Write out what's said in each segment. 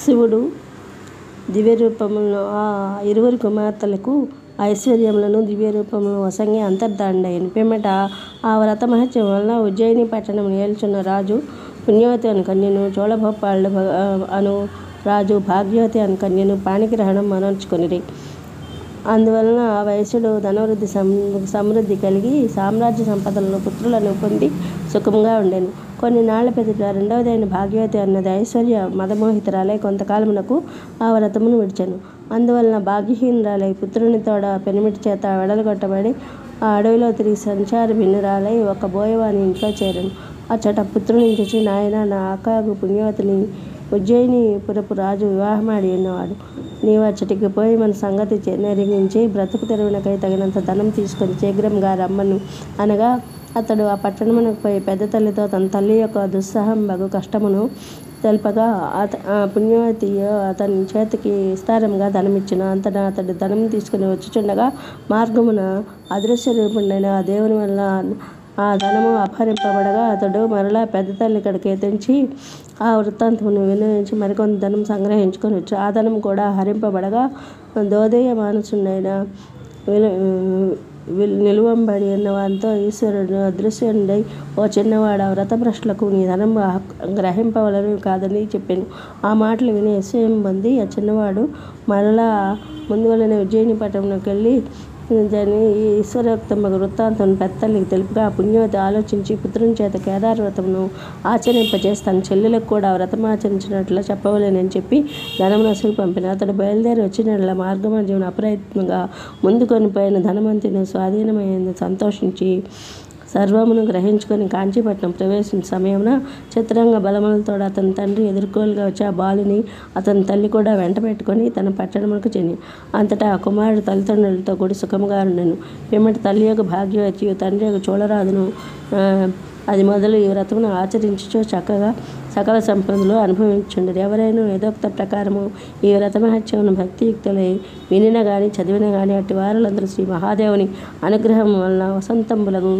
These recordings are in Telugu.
శివుడు దివ్యరూపములను ఆ ఇరువురు కుమార్తెలకు ఐశ్వర్యములను దివ్యరూపములను వసంగి అంతర్ధానుడైన పిమ్మట ఆ వ్రత మహత్యం వలన ఉజ్జయిని పట్టణం ఏల్చున్న రాజు పుణ్యవతి అను కన్యను, చోళభూపాలుడు అను రాజు భాగ్యవతి అను కన్యను పాణిగ్రహణం మనర్చుకొనిరి. అందువలన వైశ్యుడు ధనవృద్ధి సమృద్ధి కలిగి సామ్రాజ్య సంపదలను పుత్రులను పొంది సుఖంగా ఉండెను. కొన్ని నాళ్ల పెదట రెండవదైన భాగ్యవతి అన్నది ఐశ్వర్య మదమోహితురాలై కొంతకాలమునకు ఆ వ్రతమును విడిచెను. అందువలన భాగ్యహీనురాలై పుత్రుని తోడ పెనిమిటి చేత వెడలగొట్టబడి ఆ అడవిలో తిరిగి సంచార భిన్నురాలై ఒక బోయవాని ఇంట్లో చేరెను. అచ్చట పుత్రుని చూచి, నాయన, నా అక్కగు పుణ్యవతిని ఉజ్జయిని పురపు రాజు వివాహమాడి ఉన్నవాడు. నీవు అచ్చటికి పోయి మన సంగతి నెరిగించి బ్రతుకు తెరువునకై తగినంత ధనం తీసుకొని శీఘ్రంగా రమ్మను అనగా, అతడు ఆ పట్టణమునకు పోయి పెద్ద తల్లితో తన తల్లి యొక్క దుస్సహంబగు కష్టమును తెల్పగా పుణ్యవతి అతని చేతికి విస్తారంగా ధనమిచ్చెను. అంతటా అతడు ధనము తీసుకుని వచ్చుచుండగా మార్గమున అదృశ్య రూపుడైన ఆ దేవుని వల్ల ఆ ధనము అపహరింపబడగా అతడు మరలా పెద్ద తల్లి ఇక్కడికి తెంచి ఆ వృత్తాంతమును వినియోగించి మరికొంత ధనం సంగ్రహించుకొని వచ్చు. ఆ ధనం కూడా హరింపబడగా దోదేయ మానసుడైన నిలువంబడి ఉన్న వానితో ఈశ్వరుడు అదృశ్యుడై, ఓ చిన్నవాడ, వ్రతభ్రష్టులకు నీ ధనం గ్రహింపవలను కాదని చెప్పాను. ఆ మాటలు విని విస్మయం పొంది ఆ చిన్నవాడు మరలా ముందువలనే ఉజ్జయిని పట్టణంలోకి వెళ్ళి ఈ ఈశ్వరోక్తమగు వృత్తాంతం పెద్దతల్లికి తెలుపుగా పుణ్యవతి ఆలోచించి పుత్రుని చేత కేదార వ్రతమును ఆచరింపజేసి తన చెల్లెలకు కూడా వ్రతమాచరించినట్లు చెప్పవలేనని చెప్పి ధనమునసులు పంపిన. అతడు బయలుదేరి వచ్చినట్ల మార్గమధ్యమున అప్రయత్నంగా ముందుకొని పోయిన ధనవంతుని స్వాధీనమైంది సంతోషించి సర్వమును గ్రహించుకొని కాంచీపట్నం ప్రవేశించిన సమయమున చిత్రంగ బలములతో అతని తండ్రి ఎదుర్కోలుగా వచ్చి ఆ బాలుని అతని తల్లి కూడా వెంట పెట్టుకొని తన పట్టణమునకు చెంది అంతటా ఆ కుమారుడు తల్లిదండ్రులతో కూడి సుఖముగా ఉండెను. పిమ్మటి తల్లి యొక్క భాగ్యవతియు తండ్రి యొక్క చోళరాజును అది మొదలు ఈ వ్రతమును ఆచరించుచు చక్కగా సకల సంపదలు అనుభవించుండరు. ఎవరైనా యథోక్త ప్రకారము ఈ వ్రతమహత్యమును భక్తియుక్తులై వినిన గాని చదివిన గాని అట్టి వారులందరూ శ్రీ మహాదేవుని అనుగ్రహం వలన వసంతంబులకు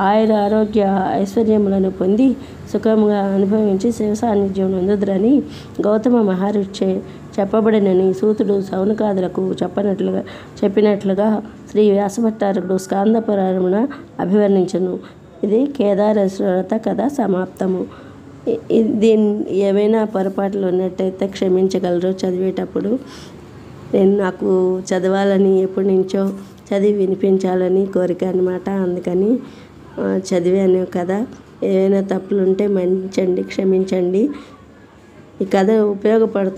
ఆయుర ఆరోగ్య ఐశ్వర్యములను పొంది సుఖముగా అనుభవించి శివ సాన్నిధ్యం నొందుదురని గౌతమ మహర్షి చెప్పబడినని సూతుడు శౌనకాదులకు చెప్పినట్లుగా శ్రీ వ్యాసభట్టారకుడు స్కాంద పురాణమున అభివర్ణించెను. ఇది కేదారేశ్వర వ్రత కథ సమాప్తము. దీని ఏమైనా పొరపాట్లు ఉన్నట్టయితే క్షమించగలరు. చదివేటప్పుడు నాకు చదవాలని ఎప్పటి నుంచో చదివి వినిపించాలని కోరిక అన్నమాట. అందుకని చదివాను కదా. ఏవైనా తప్పులుంటే మన్నించండి, క్షమించండి. ఈ కథ ఉపయోగపడుతుంది.